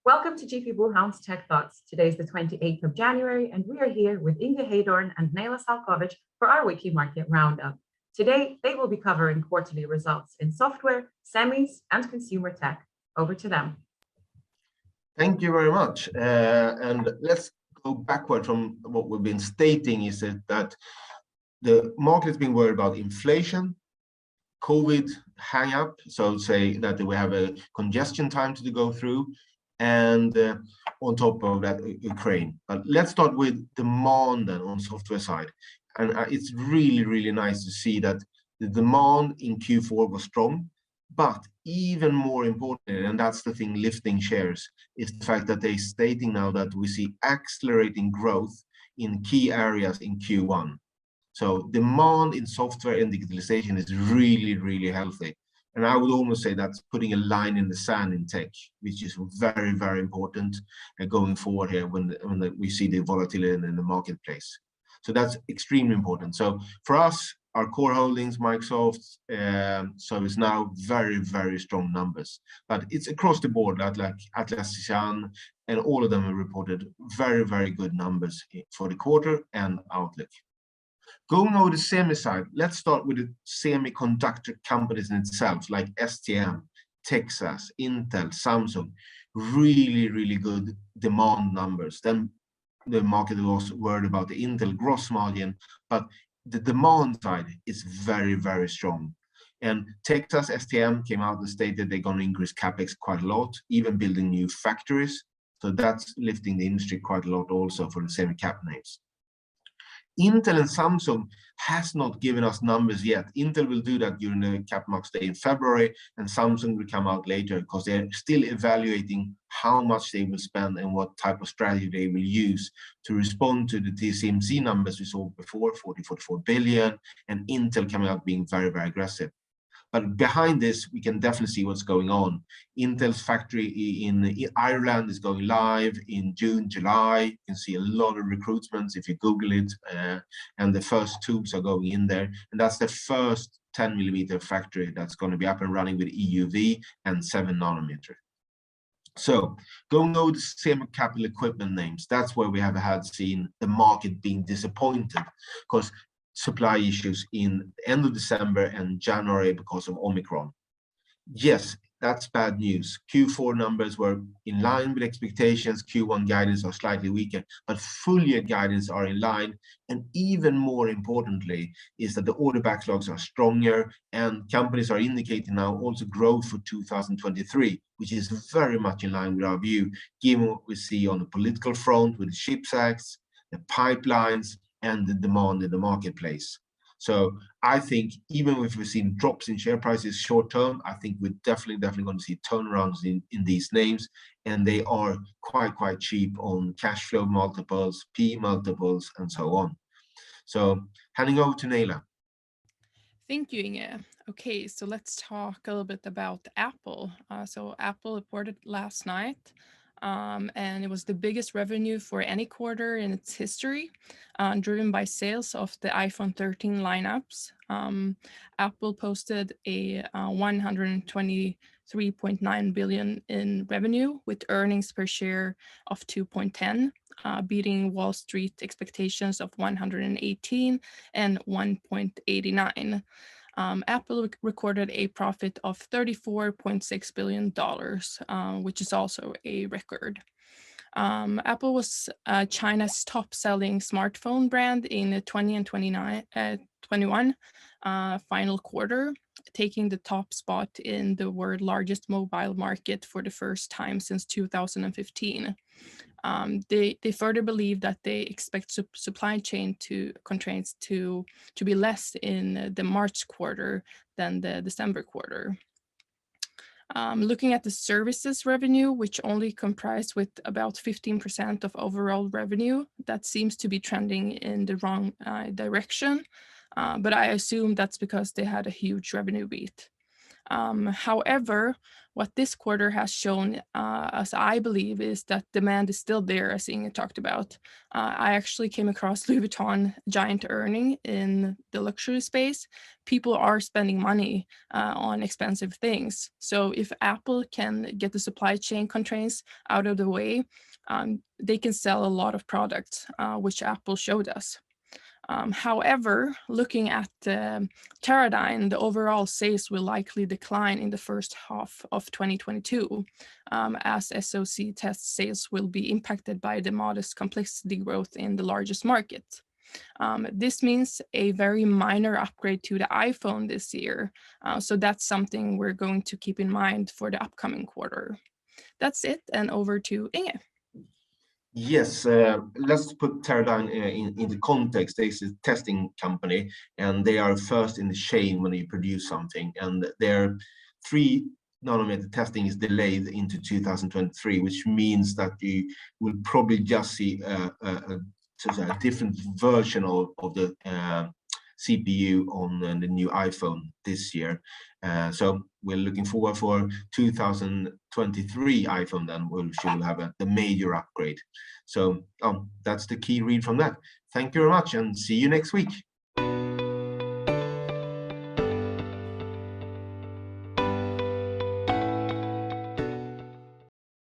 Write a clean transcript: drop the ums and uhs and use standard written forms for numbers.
Welcome to GP Bullhound's Tech Thoughts. Today is the 28th of January, and we are here with Inge Heydorn and Nejla-Selma for our Wiki Market Roundup. Today, they will be covering quarterly results in software, semis, and consumer tech. Over to them. Thank you very much. And let's go backward from what we've been stating is that the market has been worried about inflation, COVID hang up, so say that we have a congestion time to go through, and on top of that, Ukraine. But let's start with demand then on software side. And it's really nice to see that the demand in Q4 was strong, but even more important, and that's the thing lifting shares, is the fact that they're stating now that we see accelerating growth in key areas in Q1. So demand in software and digitalization is really healthy. And I would almost say that's putting a line in the sand in tech, which is very important going forward here when we see the volatility in the marketplace. So that's extremely important. So for us, our core holdings, Microsoft, ServiceNow, very strong numbers. But it's across the board, like Atlassian, and all of them have reported very good numbers for the quarter and outlook. Going over the semi side, let's start with the semiconductor companies in itself, like STM, Texas, Intel, Samsung. Really good demand numbers. Then the market was worried about the Intel gross margin, but the demand side is very strong. And Texas STM came out and stated they're going to increase capex quite a lot, even building new factories. So that's lifting the industry quite a lot also for the semi-cap names. Intel and Samsung has not given us numbers yet. Intel will do that during the Cap Markets Day in February, and Samsung will come out later because they're still evaluating how much they will spend and what type of strategy they will use to respond to the TSMC numbers we saw before, 44 billion, and Intel coming out being very aggressive. But behind this, we can definitely see what's going on. Intel's factory in Ireland is going live in June, July. You can see a lot of recruitments if you Google it, and the first tubes are going in there. And that's the first 10mm factory that's going to be up and running with EUV and 7nm. So going over the semi-capital equipment names, that's where we have seen the market being disappointed because supply issues in the end of December and January because of Omicron. Yes, that's bad news. Q4 numbers were in line with expectations. Q1 guidance are slightly weaker, but full year guidance are in line. And even more importantly is that the order backlogs are stronger and companies are indicating now also growth for 2023, which is very much in line with our view, given what we see on the political front with the CHIPS Acts, the pipelines, and the demand in the marketplace. So I think even if we've seen drops in share prices short term, I think we're definitely going to see turnarounds in these names, and they are quite cheap on cash flow multiples, P multiples, and so on. So handing over to Nejla. Thank you, Inge. Okay, so let's talk a little bit about Apple. So Apple reported last night. And it was the biggest revenue for any quarter in its history, driven by sales of the iPhone 13 lineups. Apple posted a 123.9 billion in revenue with earnings per share of 2.10, beating Wall Street expectations of 118 and 1.89. Apple recorded a profit of $34.6 billion, which is also a record. Apple was China's top-selling smartphone brand in the 20 and 21 final quarter, taking the top spot in the world's largest mobile market for the first time since 2015. They further believe that they expect supply chain constraints to be less in the March quarter than the December quarter. Looking at the services revenue, which only comprised with about 15% of overall revenue, that seems to be trending in the wrong direction. But I assume that's because they had a huge revenue beat. However, what this quarter has shown, as I believe, is that demand is still there, as Inge talked about. I actually came across Louis Vuitton giant earning in the luxury space. People are spending money on expensive things. So if Apple can get the supply chain constraints out of the way, they can sell a lot of products, which Apple showed us. However, looking at Teradyne, the overall sales will likely decline in the first half of 2022, as SoC test sales will be impacted by the modest complexity growth in the largest market. This means a very minor upgrade to the iPhone this year. So that's something we're going to keep in mind for the upcoming quarter. That's it, and over to Inge. Yes, let's put Teradyne into context. This is a testing company, and they are first in the chain when you produce something. And their 3-nanometer testing is delayed into 2023, which means that you will probably just see a different version of the CPU on the new iPhone this year. So we're looking forward for 2023 iPhone, then she'll have the major upgrade. So that's the key read from that. Thank you very much and see you next week.